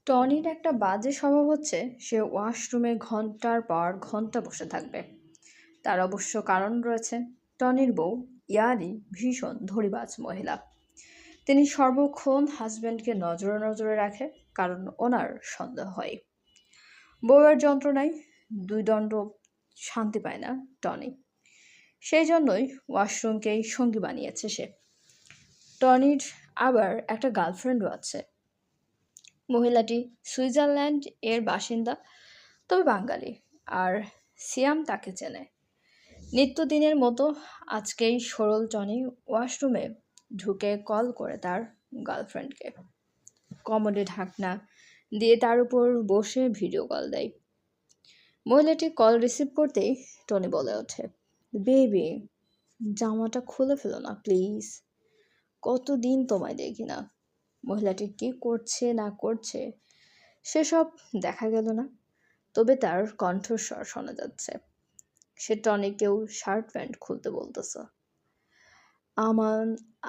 টনির একটা বাজে স্বভাব হচ্ছে সে ওয়াশরুমে ঘন্টার পর ঘন্টা বসে থাকবে। তার অবশ্য কারণ রয়েছে। টনির বউ ইয়ারি ভীষণ ধড়িবাজ মহিলা। তিনি সর্বক্ষণ হাজব্যান্ডকে নজরে নজরে রাখে, কারণ ওনার সন্দেহ হয় বউয়ের যন্ত্রণায় দুই দণ্ড শান্তি পায় না টনি। সেই জন্যই ওয়াশরুমকেই সঙ্গী বানিয়েছে সে। টনির আবার একটা গার্লফ্রেন্ডও আছে। মহিলাটি সুইজারল্যান্ড এর বাসিন্দা, তবে বাঙালি। আর সিয়াম তাকে চেনে। নিত্যদিনের মতো আজকেই সরল টনি ওয়াশরুমে ঢুকে কল করে তার গার্লফ্রেন্ডকে। কমোডে ঢাকনা দিয়ে তার উপর বসে ভিডিও কল দেয়। মহিলাটি কল রিসিভ করতেই টনি বলে ওঠে, বেবি, জামাটা খুলে ফেলো না প্লিজ, কতদিন তোমায় দেখি না। মহিলাটি কি করছে না করছে সেসব দেখা গেল না, তবে তার কণ্ঠস্বর শোনা যাচ্ছে। সে টনিকেও শার্ট প্যান্ট খুলতে বলতেছে। আমান,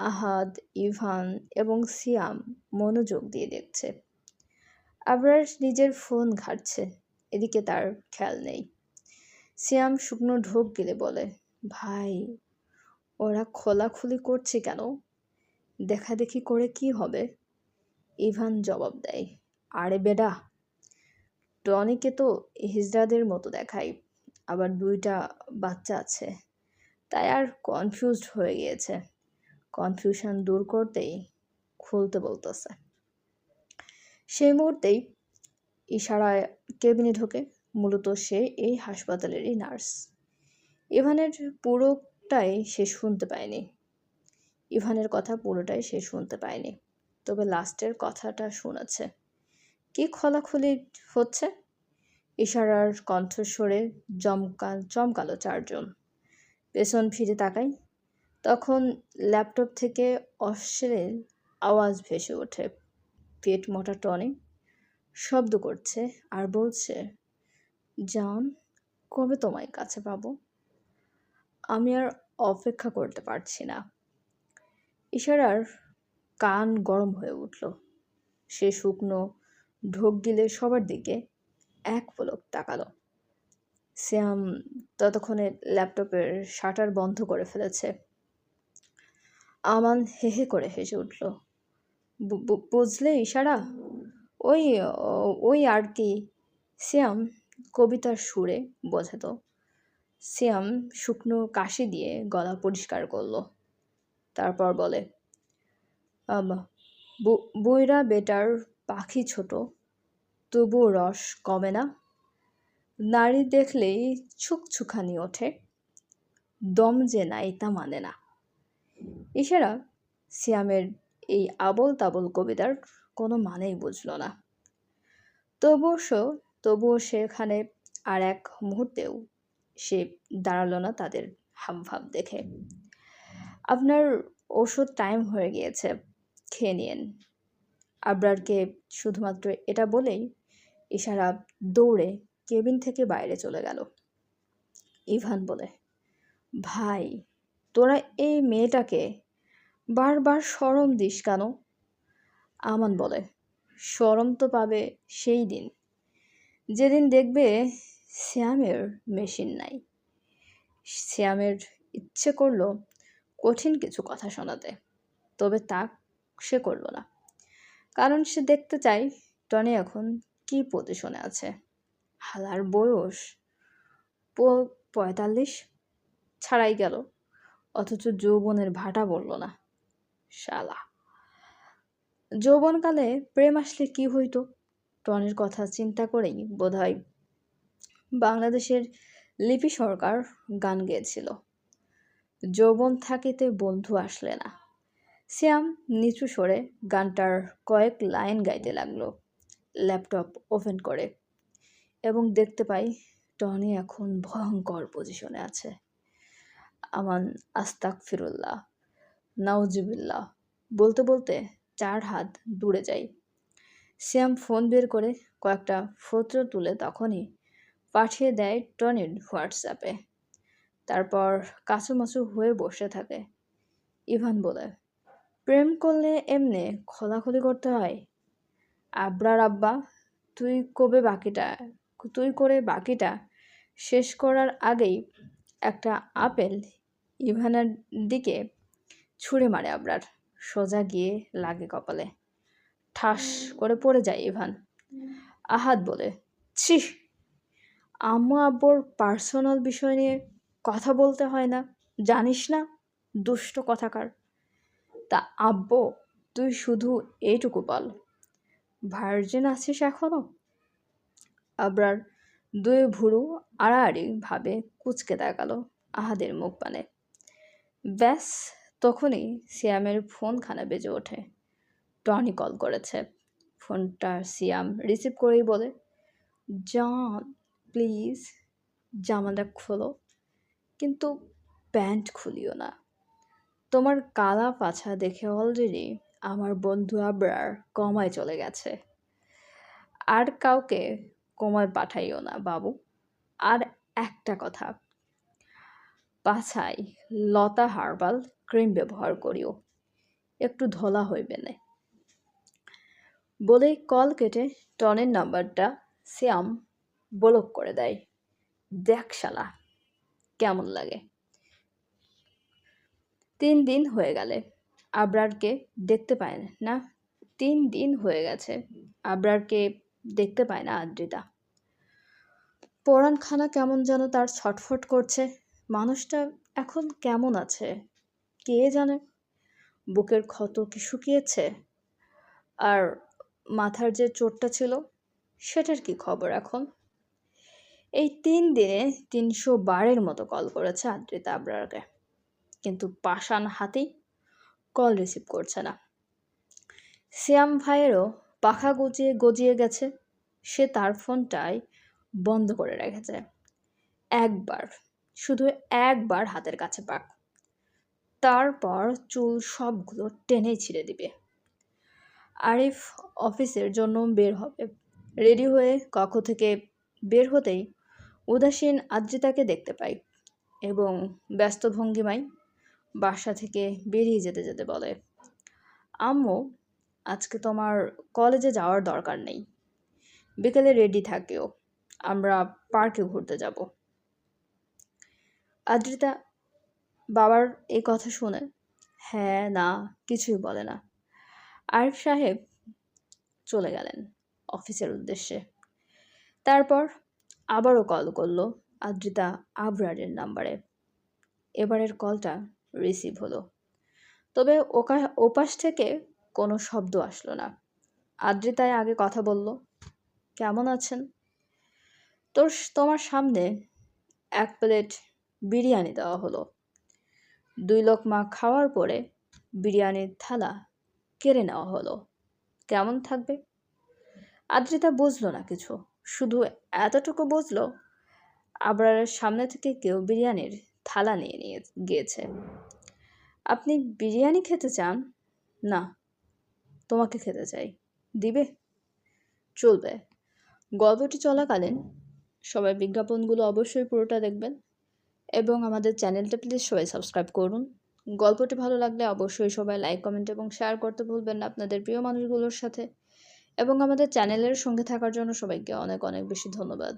আহাদ, ইভান এবং সিয়াম মনোযোগ দিয়ে দেখছে। আবরার নিজের ফোন ঘাঁটছে, এদিকে তার খেয়াল নেই। সিয়াম শুকনো ঢোক গিলে বলে, ভাই, ওরা খোলাখুলি করছে কেন? দেখাদেখি করে কি হবে? ইভান জবাব দেয়, আরে বেডা, টনিকে তো হিজড়াদের মতো দেখায়, আবার দুইটা বাচ্চা আছে, তাই আর কনফিউজড হয়ে গিয়েছে। কনফিউশন দূর করতেই খুলতে বলতেছে। সেই মুহূর্তেই ইশারায় কেবিনে ঢোকে। মূলত সে এই হাসপাতালেরই নার্স। ইভানের পুরোটাই সে শুনতে পায়নি। ইভানের কথা পুরোটাই সে শুনতে পায়নি, তবে লাস্টের কথাটা শুনেছে। কি খোলাখুলি হচ্ছে? ইশারার কণ্ঠস্বরে চমকালো চারজন। পেছন ফিরে তাকাই, তখন ল্যাপটপ থেকে অশ্লীল আওয়াজ ভেসে ওঠে। পেট মোটা টনি শব্দ করছে আর বলছে, জান, কবে তোমায় কাছে পাবো? আমি আর অপেক্ষা করতে পারছি না। ইশারার কান গরম হয়ে উঠল। সে শুকনো ঢোক গিলে সবার দিকে এক পলক তাকালো। শ্যাম ততক্ষণে ল্যাপটপের শাটার বন্ধ করে ফেলেছে। আমান হে হে করে হেসে উঠল। বুঝলে ইশারা, ওই ওই আর কি, শ্যাম কবিতার সুরে বোঝাতো। শ্যাম শুকনো কাশি দিয়ে গলা পরিষ্কার করলো। তারপর বলে, বইরা বেটার পাখি ছোট, তবুও রস কমে না, নারী দেখলেই ছুকছুকানি ওঠে, দম যে নাই তা মানে না। ইশারা সিয়ামের এই আবোল তাবোল কবিতার কোনো মানেই বুঝল না। তবুও সেখানে আর এক মুহূর্তেও সে দাঁড়ালো না তাদের হাবভাব দেখে। আপনার ওষুধ টাইম হয়ে গিয়েছে, খেয়ে নিন। আবরারকে শুধুমাত্র এটা বলেই ইশারা দৌড়ে কেবিন থেকে বাইরে চলে গেল। ইভান বলে, ভাই, তোরা এই মেয়েটাকে বারবার শরম দিস কেন? আমান বলে, শরম তো পাবে সেই দিন যেদিন দেখবে শ্যামের মেশিন নাই। শ্যামের ইচ্ছে করলো কঠিন কিছু কথা শোনাতে, তবে তা সে করল না, কারণ সে দেখতে চায় টনি এখন কি পজিশনে আছে। হালার বয়স 45 ছাড়াই গেল, অথচ যৌবনের ভাটা বলল না। শালা, যৌবনকালে প্রেম আসলে কি হইতো? টনির কথা চিন্তা করেই বোধহয় বাংলাদেশের লিপি সরকার গান গেয়েছিল, যৌবন থাকিতে বন্ধু আসলে না। শ্যাম নিচু স্বরে গানটার কয়েক লাইন গাইতে লাগলো, ল্যাপটপ ওপেন করে, এবং দেখতে পাই টনি এখন ভয়ঙ্কর পজিশনে আছে। আমান আস্তাগফিরুল্লাহ, নাউজুবিল্লাহ বলতে বলতে 4 হাত দূরে যাই। শ্যাম ফোন বের করে কয়েকটা ফটো তুলে তখনই পাঠিয়ে দেয় টনির হোয়াটসঅ্যাপে। তারপর কাঁচুমাচু হয়ে বসে থাকে। ইভান বলে, প্রেম করলে এমনে খোলাখুলি করতে হয়? আবরার আব্বা, তুই করে বাকিটা শেষ করার আগেই একটা আপেল ইভানের দিকে ছুঁড়ে মারে আবরার। সোজা গিয়ে লাগে কপালে। ঠাস করে পড়ে যায় ইভান। আহাদ বলে, ছিঃ, আম্মু আব্বুর পার্সোনাল বিষয় নিয়ে কথা বলতে হয় না, জানিস না? দুষ্ট কথাকার। তা আব্বু, তুই শুধু এইটুকু বল, ভার্জিন আছিস এখনো? আবরার দুই ভুরু আড়াআড়ি ভাবে কুঁচকে তাকালো আহাদের মুখ পানে। ব্যাস তখনই সিয়ামের ফোনখানা বেজে ওঠে। টনি কল করেছে। ফোনটা সিয়াম রিসিভ করেই বলে, জান প্লিজ জামাটা খোলো, কিন্তু প্যান্ট খুলিও না। তোমার কালা পাছা দেখে অলরেডি আমার বন্ধু আবরার কমায় চলে গেছে। আর কাউকে কমায় পাঠাইও না বাবু। আর একটা কথা, পাছায় লতা হার্বাল ক্রিম ব্যবহার করিও, একটু ধলা হইবে না। বলেই কল কেটে টনের নাম্বারটা শ্যাম ব্লক করে দেয়। দেখ শালা কেমন লাগে। 3 দিন হয়ে গেলে আবরারকে দেখতে পায় না। 3 দিন হয়ে গেছে আবরারকে দেখতে পায় না আদ্রিতা। পরাণখানা কেমন যেন তার ছটফট করছে। মানুষটা এখন কেমন আছে কে জানে। বুকের ক্ষত কি শুকিয়েছে? আর মাথার যে চোটটা ছিল সেটার কি খবর এখন? এই 3 দিনে 300 বারের মতো কল করেছে আদ্রিতা আবরারকে, কিন্তু পাষাণ হাতেই কল রিসিভ করছে না। শ্যাম ভাইয়েরও পাখা গজিয়ে গজিয়ে গেছে। সে তার ফোনটাই বন্ধ করে রেখেছে। শুধু একবার হাতের কাছে পাক, তারপর চুল সবগুলো টেনে ছিঁড়ে দিবে। আরিফ অফিসের জন্য বের হবে। রেডি হয়ে কক্ষ থেকে বের হতেই উদাসীন আদ্রিতাকে দেখতে পাই এবং ব্যস্ত ভঙ্গিমায় বাসা থেকে বেরিয়ে যেতে যেতে বলে, আম্মু, আজকে তোমার কলেজে যাওয়ার দরকার নেই। বিকেলে রেডি থাকিও, আমরা পার্কে ঘুরতে যাব। আদ্রিতা বাবার এই কথা শুনে হ্যাঁ না কিছুই বলে না। আরিফ সাহেব চলে গেলেন অফিসের উদ্দেশ্যে। তারপর আবারও কল করলো আদ্রিতা আবরারের নাম্বারে। এবারের কলটা রিসিভ হলো, তবে ওপাশ থেকে কোনো শব্দ আসলো না। আদ্রিতায় আগে কথা বলল, কেমন আছেন? তোমার সামনে 1 প্লেট বিরিয়ানি দেওয়া হলো। 2 লোকমা খাওয়ার পরে বিরিয়ানির থালা কেড়ে নেওয়া হলো। কেমন থাকবে? আদ্রিতা বুঝলো না কিছু, শুধু এতটুকু বুঝলো আবরারের সামনে থেকে কেউ বিরিয়ানির থালা নিয়ে গিয়েছে। আপনি বিরিয়ানি খেতে চান? না, তোমাকে খেতে চাই। দিবে? চলবে। গল্পটি চলাকালীন সবাই বিজ্ঞাপনগুলো অবশ্যই পুরোটা দেখবেন এবং আমাদের চ্যানেলটা প্লিজ সবাই সাবস্ক্রাইব করুন। গল্পটি ভালো লাগলে অবশ্যই সবাই লাইক, কমেন্ট এবং শেয়ার করতে ভুলবেন না আপনাদের প্রিয় মানুষগুলোর সাথে। এবং আমাদের চ্যানেলের সঙ্গে থাকার জন্য সবাইকে অনেক অনেক বেশি ধন্যবাদ।